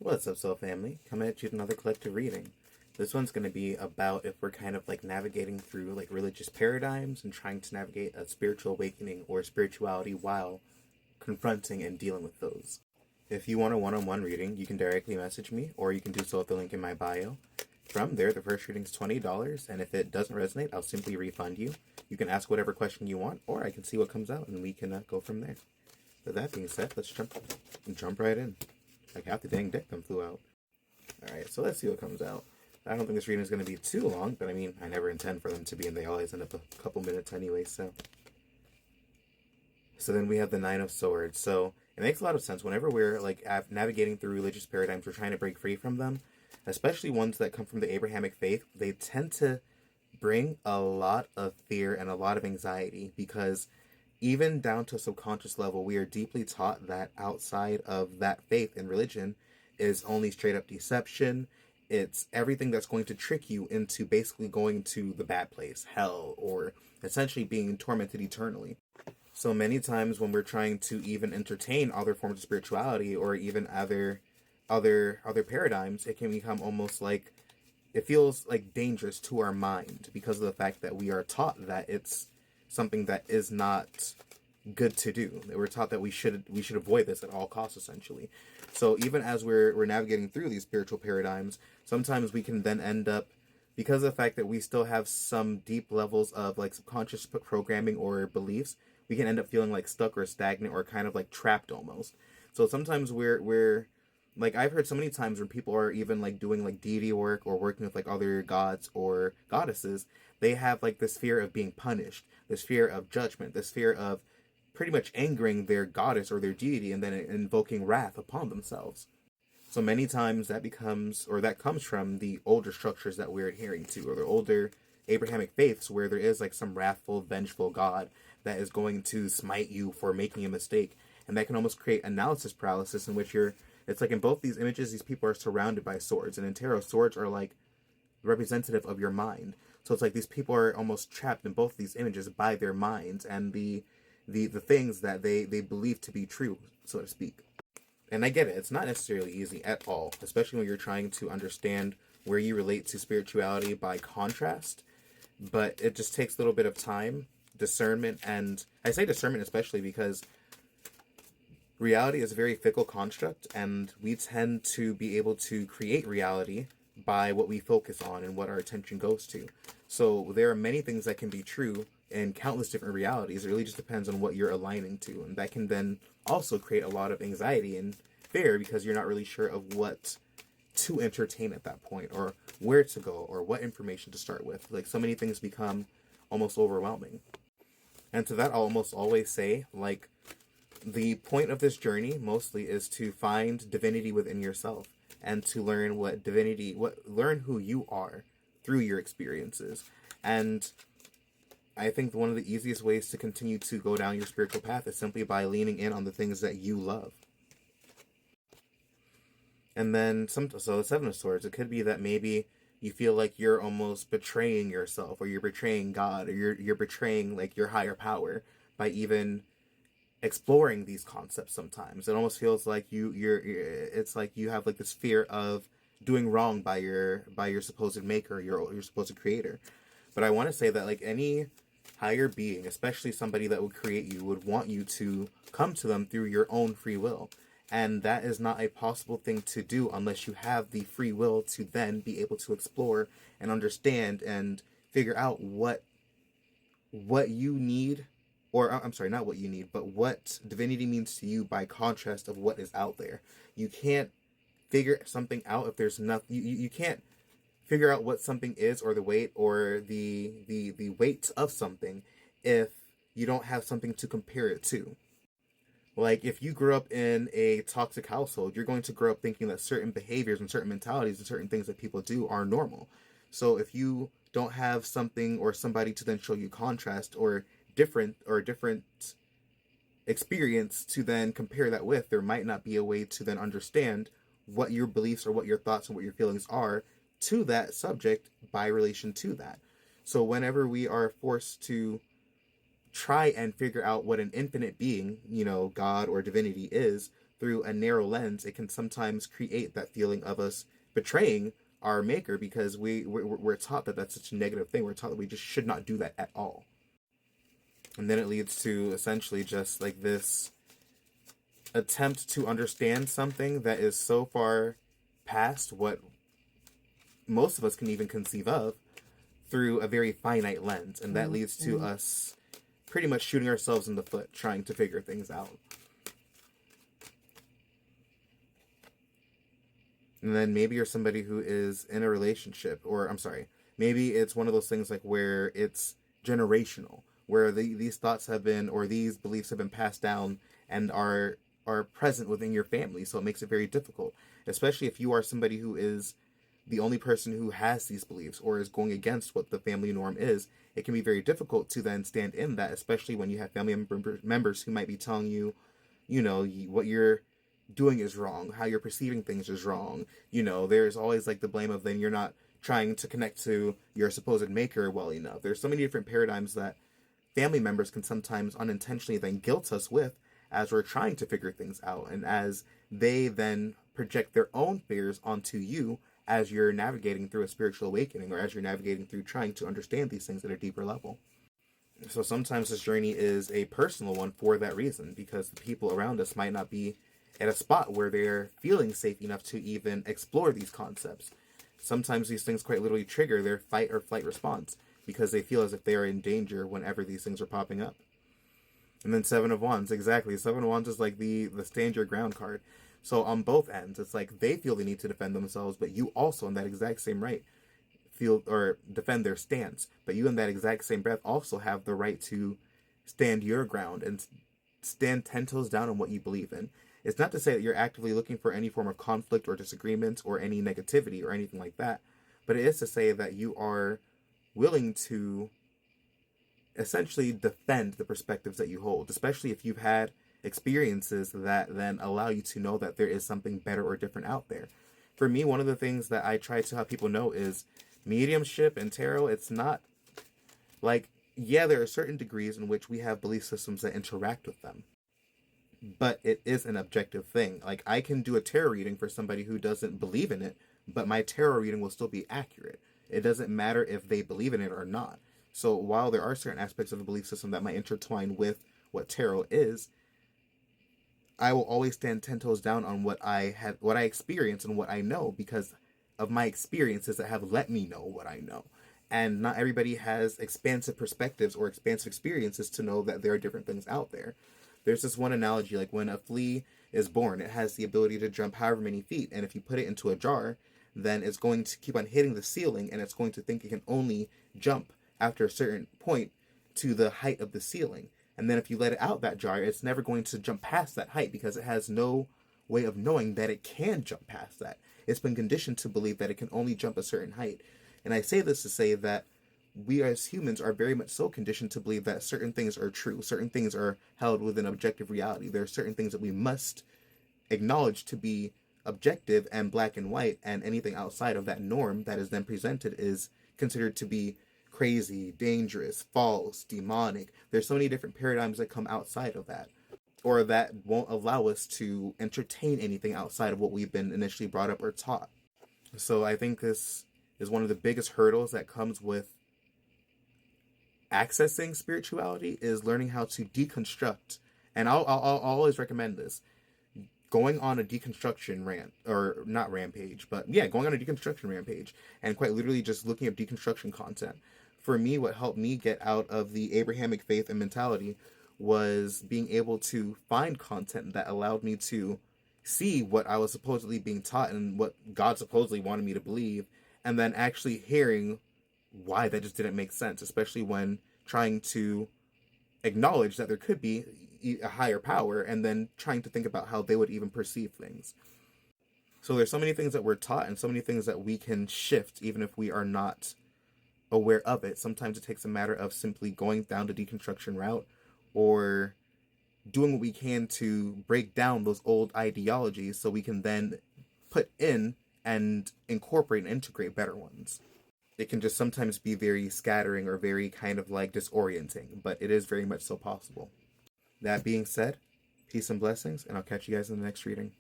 What's up, Soul Family? Coming at you with another collective reading. This one's going to be about if we're kind of like navigating through like religious paradigms and trying to navigate a spiritual awakening or spirituality while confronting and dealing with those. If you want a one-on-one reading, you can directly message me or you can do so at the link in my bio. From there, the first reading's $20, and if it doesn't resonate, I'll simply refund you. You can ask whatever question you want, or I can see what comes out and we can go from there. With that being said, let's jump right in. Like half the dang deck them flew out. Alright, so let's see what comes out. I don't think this reading is going to be too long, but I mean, I never intend for them to be, and they always end up a couple minutes anyway, so. So then we have the Nine of Swords. So it makes a lot of sense. Whenever we're like navigating through religious paradigms, we're trying to break free from them, especially ones that come from the Abrahamic faith. They tend to bring a lot of fear and a lot of anxiety because even down to a subconscious level, we are deeply taught that outside of that faith and religion is only straight up deception. It's everything that's going to trick you into basically going to the bad place, hell, or essentially being tormented eternally. So many times when we're trying to even entertain other forms of spirituality or even other paradigms, it can become almost like it feels like dangerous to our mind because of the fact that we are taught that it's something that is not good to do. We're taught that we should avoid this at all costs, essentially. So even as we're navigating through these spiritual paradigms, sometimes we can then end up, because of the fact that we still have some deep levels of like subconscious programming or beliefs, we can end up feeling like stuck or stagnant or kind of like trapped almost. So sometimes we're like, I've heard so many times where people are even like doing like deity work or working with like other gods or goddesses, they have like this fear of being punished, this fear of judgment, this fear of pretty much angering their goddess or their deity and then invoking wrath upon themselves. So many times that comes from the older structures that we're adhering to, or the older Abrahamic faiths where there is like some wrathful, vengeful God that is going to smite you for making a mistake. And that can almost create analysis paralysis in which it's like in both these images, these people are surrounded by swords. And in tarot, swords are like representative of your mind. So it's like these people are almost trapped in both these images by their minds and the things that they believe to be true, so to speak. And I get it. It's not necessarily easy at all, especially when you're trying to understand where you relate to spirituality by contrast. But it just takes a little bit of time, discernment, and I say discernment especially because reality is a very fickle construct, and we tend to be able to create reality by what we focus on and what our attention goes to. So there are many things that can be true in countless different realities. It really just depends on what you're aligning to, and that can then also create a lot of anxiety and fear because you're not really sure of what to entertain at that point, or where to go, or what information to start with. Like, so many things become almost overwhelming. And to that, I'll almost always say, like, the point of this journey mostly is to find divinity within yourself and to learn learn who you are through your experiences. And I think one of the easiest ways to continue to go down your spiritual path is simply by leaning in on the things that you love. And then so the Seven of Swords, it could be that maybe you feel like you're almost betraying yourself, or you're betraying God, or you're betraying like your higher power by even exploring these concepts. Sometimes it almost feels like it's like you have like this fear of doing wrong by your supposed maker, your supposed creator. But I want to say that like any higher being, especially somebody that would create you, would want you to come to them through your own free will. And that is not a possible thing to do unless you have the free will to then be able to explore and understand and figure out what you need, or I'm sorry, not what you need, but what divinity means to you by contrast of what is out there. You can't figure something out if there's nothing. You can't figure out what something is, or the weight, or the weight of something, if you don't have something to compare it to. Like, if you grew up in a toxic household, you're going to grow up thinking that certain behaviors and certain mentalities and certain things that people do are normal. So if you don't have something or somebody to then show you contrast or different experience to then compare that with, there might not be a way to then understand what your beliefs or what your thoughts and what your feelings are to that subject by relation to that. So whenever we are forced to try and figure out what an infinite being, God or divinity is through a narrow lens, it can sometimes create that feeling of us betraying our maker because we're taught that that's such a negative thing. We're taught that we just should not do that at all. And then it leads to essentially just like this attempt to understand something that is so far past what most of us can even conceive of through a very finite lens. And that leads to us pretty much shooting ourselves in the foot trying to figure things out. And then maybe you're somebody who is in a relationship, or I'm sorry, maybe it's one of those things like where it's generational, where these thoughts have been, or these beliefs have been passed down and are present within your family. So it makes it very difficult, especially if you are somebody who is the only person who has these beliefs or is going against what the family norm is. It can be very difficult to then stand in that, especially when you have family members who might be telling you, you know, what you're doing is wrong, how you're perceiving things is wrong. You know, there's always like the blame of then you're not trying to connect to your supposed maker well enough. There's so many different paradigms that family members can sometimes unintentionally then guilt us with as we're trying to figure things out, and as they then project their own fears onto you as you're navigating through a spiritual awakening, or as you're navigating through trying to understand these things at a deeper level. So sometimes this journey is a personal one for that reason, because the people around us might not be at a spot where they're feeling safe enough to even explore these concepts. Sometimes these things quite literally trigger their fight or flight response because they feel as if they are in danger whenever these things are popping up. And then Seven of Wands, exactly. Seven of Wands is like the stand your ground card. So on both ends, it's like they feel the need to defend themselves, but you also, in that exact same right, feel or defend their stance. But you, in that exact same breath, also have the right to stand your ground and stand 10 toes down on what you believe in. It's not to say that you're actively looking for any form of conflict or disagreement or any negativity or anything like that, but it is to say that you are willing to essentially defend the perspectives that you hold, especially if you've had experiences that then allow you to know that there is something better or different out there. For me, one of the things that I try to have people know is mediumship and tarot, it's not like, yeah, there are certain degrees in which we have belief systems that interact with them, but it is an objective thing. Like, I can do a tarot reading for somebody who doesn't believe in it, but my tarot reading will still be accurate. It doesn't matter if they believe in it or not. So while there are certain aspects of the belief system that might intertwine with what tarot is, I will always stand 10 toes down on what I experience and what I know, because of my experiences that have let me know what I know. And not everybody has expansive perspectives or expansive experiences to know that there are different things out there. There's this one analogy, like when a flea is born, it has the ability to jump however many feet. And if you put it into a jar, then it's going to keep on hitting the ceiling, and it's going to think it can only jump after a certain point to the height of the ceiling. And then if you let it out that jar, it's never going to jump past that height because it has no way of knowing that it can jump past that. It's been conditioned to believe that it can only jump a certain height. And I say this to say that we as humans are very much so conditioned to believe that certain things are true, certain things are held within objective reality. There are certain things that we must acknowledge to be objective and black and white, and anything outside of that norm that is then presented is considered to be crazy, dangerous, false, demonic. There's so many different paradigms that come outside of that, or that won't allow us to entertain anything outside of what we've been initially brought up or taught. So I think this is one of the biggest hurdles that comes with accessing spirituality, is learning how to deconstruct. And I'll always recommend this. Going on a deconstruction rant, or not rampage, but yeah, going on a deconstruction rampage and quite literally just looking at deconstruction content. For me, what helped me get out of the Abrahamic faith and mentality was being able to find content that allowed me to see what I was supposedly being taught and what God supposedly wanted me to believe, and then actually hearing why that just didn't make sense, especially when trying to acknowledge that there could be a higher power, and then trying to think about how they would even perceive things. So there's so many things that we're taught and so many things that we can shift even if we are not aware of it. Sometimes it takes a matter of simply going down the deconstruction route, or doing what we can to break down those old ideologies so we can then put in and incorporate and integrate better ones. It can just sometimes be very scattering or very kind of like disorienting, but it is very much so possible. That being said, Peace and blessings, and I'll catch you guys in the next reading.